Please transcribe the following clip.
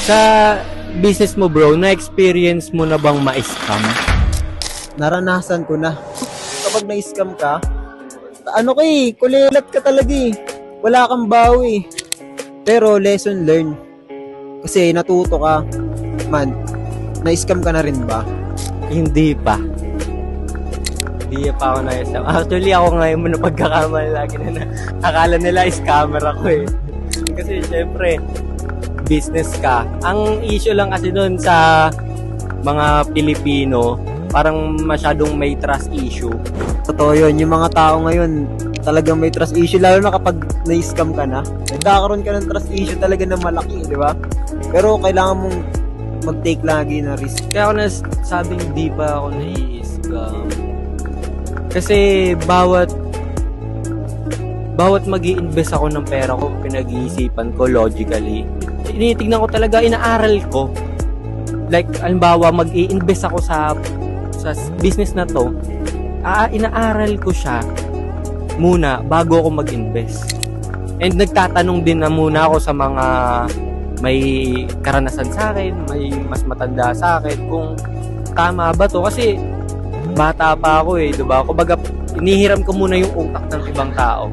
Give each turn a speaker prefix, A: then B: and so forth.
A: Sa business mo bro, na-experience mo na bang ma-scam?
B: Naranasan ko na. Kapag na-scam ka, kulilat ka talaga eh. Wala kang bawi. Pero lesson learned. Kasi natuto ka. Man, na-scam ka na rin ba?
A: Hindi pa. Hindi pa ako na-scam. Actually, ako ngayon mo na pagkakamali lagi na akala nila scammer ako eh. Kasi syempre, business ka. Ang issue lang kasi doon sa mga Pilipino, parang masyadong may trust issue.
B: Totoo yun. Yung mga tao ngayon, talagang may trust issue. Lalo na kapag na-scam ka na. Nagkakaroon ka ng trust issue talaga na malaki, di ba? Pero kailangan mong mag-take lagi na risk.
A: Kaya ako nasabing di pa ako na-scam. Kasi bawat mag-i-invest ako ng pera ko, pinag-iisipan ko logically. Tinitignan ko talaga, inaaral ko. Like, halimbawa, mag-i-invest ako sa business na to, inaaral ko siya muna bago ako mag-invest. And nagtatanong din na muna ako sa mga may karanasan sa akin, may mas matanda sa akin, kung tama ba to. Kasi bata pa ako eh, diba? Kumbaga, inihiram ko muna yung utak ng ibang tao.